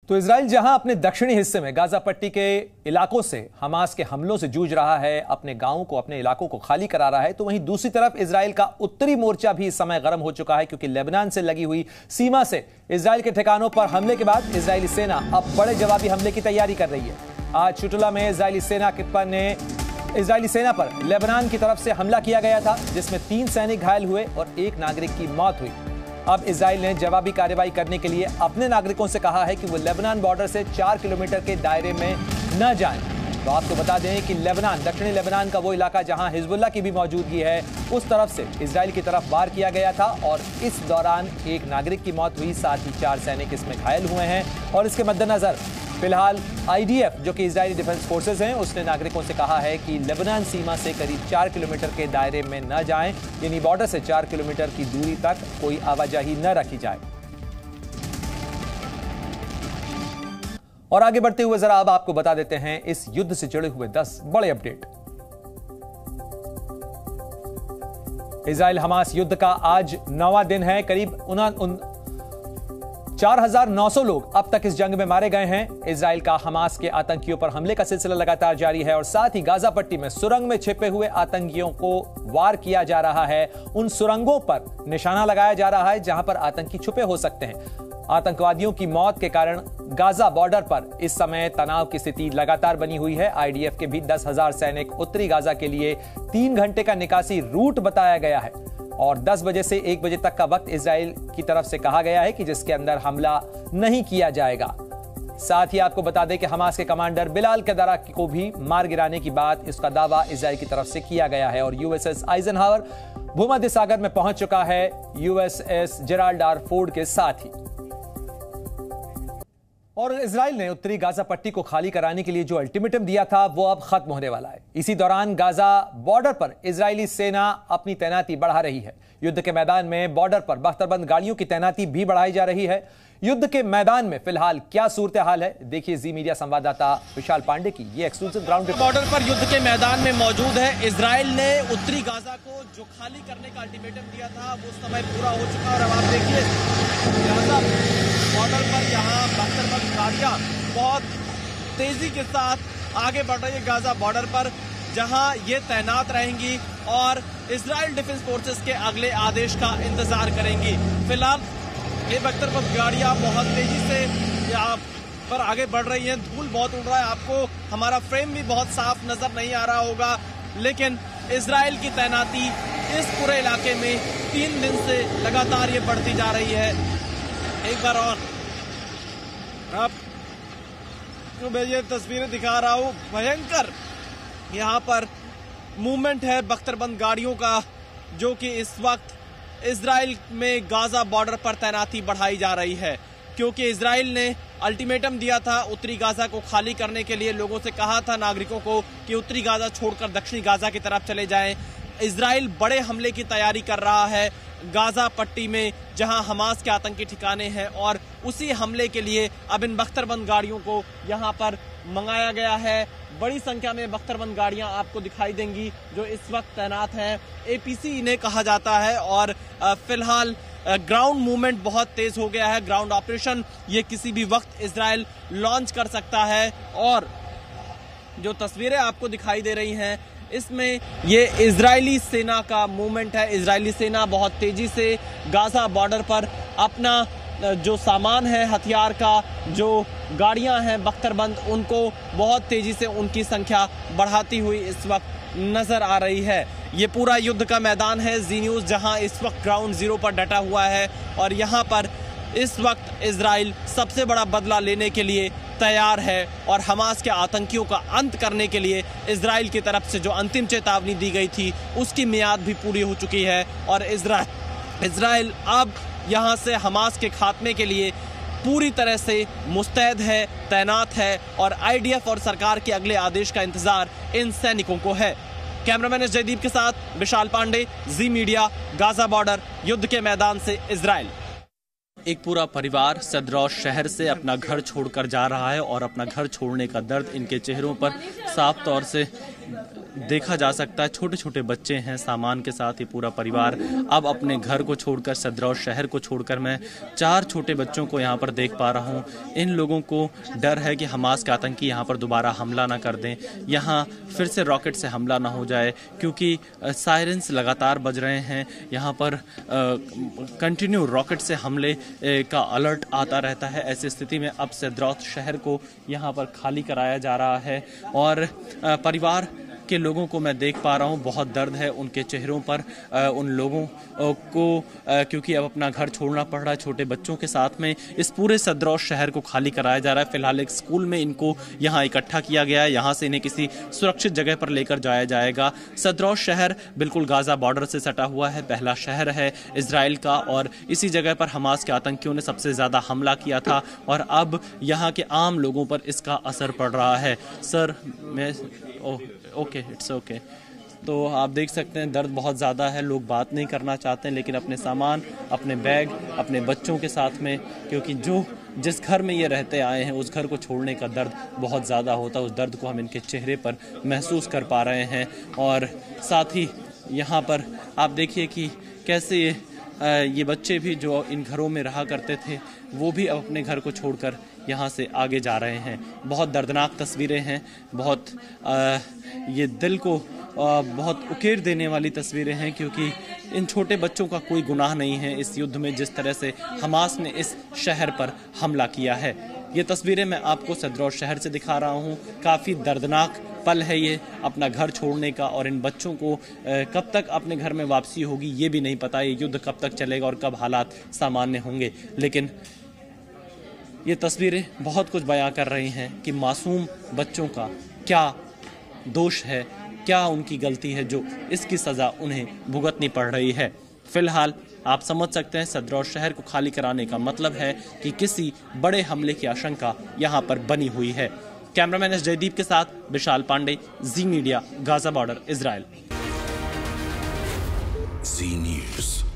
तो इजराइल जहां अपने दक्षिणी हिस्से में गाजा पट्टी के इलाकों से हमास के हमलों से जूझ रहा है, अपने गांवों को, अपने इलाकों को खाली करा रहा है, तो वहीं दूसरी तरफ इजराइल का उत्तरी मोर्चा भी इस समय गर्म हो चुका है, क्योंकि लेबनान से लगी हुई सीमा से इजराइल के ठिकानों पर हमले के बाद इजरायली सेना अब बड़े जवाबी हमले की तैयारी कर रही है। आज शुटुला में इजरायली सेना पर लेबनान की तरफ से हमला किया गया था, जिसमें 3 सैनिक घायल हुए और 1 नागरिक की मौत हुई। अब इजराइल ने जवाबी कार्रवाई करने के लिए अपने नागरिकों से कहा है कि वो लेबनान बॉर्डर से 4 किलोमीटर के दायरे में न जाएं। तो आपको बता दें कि लेबनान, दक्षिणी लेबनान का वो इलाका जहां हिजबुल्लाह की भी मौजूदगी है, उस तरफ से इजराइल की तरफ वार किया गया था और इस दौरान 1 नागरिक की मौत हुई, साथ ही 4 सैनिक इसमें घायल हुए हैं। और इसके मद्देनजर फिलहाल IDF, जो कि इजरायली डिफेंस फोर्सेज हैं, उसने नागरिकों से कहा है कि लेबनान सीमा से करीब 4 किलोमीटर के दायरे में न जाएं, यानी बॉर्डर से 4 किलोमीटर की दूरी तक कोई आवाजाही न रखी जाए। और आगे बढ़ते हुए जरा अब आपको बता देते हैं इस युद्ध से जुड़े हुए 10 बड़े अपडेट। इजराइल हमास युद्ध का आज 9वां दिन है। करीब 4,900 लोग अब तक इस जंग में मारे गए हैं। इजराइल का हमास के आतंकियों पर हमले का सिलसिला लगातार जारी है और साथ ही गाजा पट्टी में सुरंग में छिपे हुए आतंकियों को वार किया जा रहा है। उन सुरंगों पर निशाना लगाया जा रहा है जहां पर आतंकी छुपे हो सकते हैं। आतंकवादियों की मौत के कारण गाजा बॉर्डर पर इस समय तनाव की स्थिति लगातार बनी हुई है। IDF के भी 10,000 सैनिक उत्तरी गाजा के लिए 3 घंटे का निकासी रूट बताया गया है और 10 बजे से 1 बजे तक का वक्त इजराइल की तरफ से कहा गया है कि जिसके अंदर हमला नहीं किया जाएगा। साथ ही आपको बता दें कि हमास के कमांडर बिलाल केदारा को भी मार गिराने की बात, इसका दावा इजराइल की तरफ से किया गया है। और USS आइजनहावर भूमध्य सागर में पहुंच चुका है USS जेराल्ड आर फोर्ड के साथ ही। और इजराइल ने उत्तरी गाजा पट्टी को खाली कराने के लिए जो अल्टीमेटम दिया था वो अब खत्म होने वाला है। इसी दौरान गाजा बॉर्डर पर इजरायली सेना अपनी तैनाती बढ़ा रही है। युद्ध के मैदान में बॉर्डर पर बख्तरबंद गाड़ियों की तैनाती भी बढ़ाई जा रही है। युद्ध के मैदान में फिलहाल क्या सूरत हाल है, देखिए जी मीडिया संवाददाता विशाल पांडे की ये एक्सक्लूसिव ग्राउंड रिपोर्ट। बॉर्डर पर युद्ध के मैदान में मौजूद है। इजराइल ने उत्तरी गाजा को जो खाली करने का अल्टीमेटम दिया था वो समय पूरा हो चुका है और अब आप देखिए गाजा बॉर्डर पर यहाँ बख्तरबंद गाड़ियां बहुत तेजी के साथ आगे बढ़ रही है गाजा बॉर्डर पर, जहां ये तैनात रहेंगी और इजराइल डिफेंस फोर्सेस के अगले आदेश का इंतजार करेंगी। फिलहाल ये बख्तरबंद गाड़ियां बहुत तेजी से यहाँ पर आगे बढ़ रही हैं। धूल बहुत उड़ रहा है, आपको हमारा फ्रेम भी बहुत साफ नजर नहीं आ रहा होगा, लेकिन इजराइल की तैनाती इस पूरे इलाके में 3 दिन से लगातार ये बढ़ती जा रही है। एक बार और आपको मैं ये तस्वीरें दिखा रहा हूँ, भयंकर यहाँ पर मूवमेंट है बख्तरबंद गाड़ियों का, जो कि इस वक्त इजराइल में गाजा बॉर्डर पर तैनाती बढ़ाई जा रही है, क्योंकि इजराइल ने अल्टीमेटम दिया था उत्तरी गाजा को खाली करने के लिए। लोगों से कहा था, नागरिकों को, कि उत्तरी गाजा छोड़कर दक्षिणी गाजा की तरफ चले जाएं। इजराइल बड़े हमले की तैयारी कर रहा है गाजा पट्टी में, जहां हमास के आतंकी ठिकाने हैं, और उसी हमले के लिए अब इन बख्तरबंद गाड़ियों को यहां पर मंगाया गया है। बड़ी संख्या में बख्तरबंद गाड़ियां आपको दिखाई देंगी जो इस वक्त तैनात हैं। APC इन्हें कहा जाता है और फिलहाल ग्राउंड मूवमेंट बहुत तेज हो गया है। ग्राउंड ऑपरेशन ये किसी भी वक्त इजराइल लॉन्च कर सकता है। और जो तस्वीरें आपको दिखाई दे रही हैं, इसमें ये इजरायली सेना का मूवमेंट है। इजरायली सेना बहुत तेजी से गाजा बॉर्डर पर अपना जो सामान है, हथियार का, जो गाड़ियां हैं बख्तरबंद, उनको बहुत तेजी से उनकी संख्या बढ़ाती हुई इस वक्त नजर आ रही है। ये पूरा युद्ध का मैदान है जी न्यूज़, जहां इस वक्त ग्राउंड जीरो पर डटा हुआ है और यहां पर इस वक्त इजराइल सबसे बड़ा बदला लेने के लिए तैयार है और हमास के आतंकियों का अंत करने के लिए इजराइल की तरफ से जो अंतिम चेतावनी दी गई थी उसकी मियाद भी पूरी हो चुकी है और इजराइल अब यहां से हमास के खात्मे के लिए पूरी तरह से मुस्तैद है, तैनात है और IDF और सरकार के अगले आदेश का इंतजार इन सैनिकों को है। कैमरामैन जयदीप के साथ विशाल पांडे, जी मीडिया, गाजा बॉर्डर, युद्ध के मैदान से इजराइल। एक पूरा परिवार सदरौश शहर से अपना घर छोड़कर जा रहा है और अपना घर छोड़ने का दर्द इनके चेहरों पर साफ तौर से देखा जा सकता है छोटे छोटे बच्चे हैं सामान के साथ, ये पूरा परिवार अब अपने घर को छोड़कर, सदरौश शहर को छोड़कर, मैं 4 छोटे बच्चों को यहाँ पर देख पा रहा हूँ। इन लोगों को डर है कि हमास के आतंकी यहाँ पर दोबारा हमला ना कर दें, यहाँ फिर से रॉकेट से हमला ना हो जाए, क्योंकि सायरेंस लगातार बज रहे हैं। यहाँ पर कंटिन्यू रॉकेट से हमले का अलर्ट आता रहता है। ऐसी स्थिति में अब सदरौश शहर को यहाँ पर खाली कराया जा रहा है और परिवार के लोगों को मैं देख पा रहा हूँ, बहुत दर्द है उनके चेहरों पर। उन लोगों को क्योंकि अब अपना घर छोड़ना पड़ रहा है, छोटे बच्चों के साथ में इस पूरे सदरौश शहर को खाली कराया जा रहा है। फिलहाल एक स्कूल में इनको यहाँ इकट्ठा किया गया है, यहाँ से इन्हें किसी सुरक्षित जगह पर लेकर जाया जाएगा। सदरौश शहर बिल्कुल गाजा बॉर्डर से सटा हुआ है, पहला शहर है इजराइल का और इसी जगह पर हमास के आतंकियों ने सबसे ज़्यादा हमला किया था और अब यहाँ के आम लोगों पर इसका असर पड़ रहा है। सर मैं ओके, इट्स ओके। तो आप देख सकते हैं दर्द बहुत ज़्यादा है, लोग बात नहीं करना चाहते हैं, लेकिन अपने सामान, अपने बैग, अपने बच्चों के साथ में, क्योंकि जिस घर में ये रहते आए हैं उस घर को छोड़ने का दर्द बहुत ज़्यादा होता है। उस दर्द को हम इनके चेहरे पर महसूस कर पा रहे हैं और साथ ही यहाँ पर आप देखिए कि कैसे ये बच्चे भी जो इन घरों में रहा करते थे वो भी अब अपने घर को छोड़कर यहाँ से आगे जा रहे हैं। बहुत दर्दनाक तस्वीरें हैं, बहुत ये दिल को बहुत उकेर देने वाली तस्वीरें हैं, क्योंकि इन छोटे बच्चों का कोई गुनाह नहीं है इस युद्ध में, जिस तरह से हमास ने इस शहर पर हमला किया है। ये तस्वीरें मैं आपको सदरौश शहर से दिखा रहा हूँ। काफ़ी दर्दनाक पल है ये अपना घर छोड़ने का, और इन बच्चों को कब तक अपने घर में वापसी होगी ये भी नहीं पता। ये युद्ध कब तक चलेगा और कब हालात सामान्य होंगे, लेकिन ये तस्वीरें बहुत कुछ बयां कर रही हैं कि मासूम बच्चों का क्या दोष है, क्या उनकी गलती है जो इसकी सज़ा उन्हें भुगतनी पड़ रही है। फिलहाल आप समझ सकते हैं सदरौश शहर को खाली कराने का मतलब है कि किसी बड़े हमले की आशंका यहाँ पर बनी हुई है। कैमरामैन एस जयदीप के साथ विशाल पांडे, जी मीडिया, गाजा बॉर्डर, इजराइल। जी न्यूज़।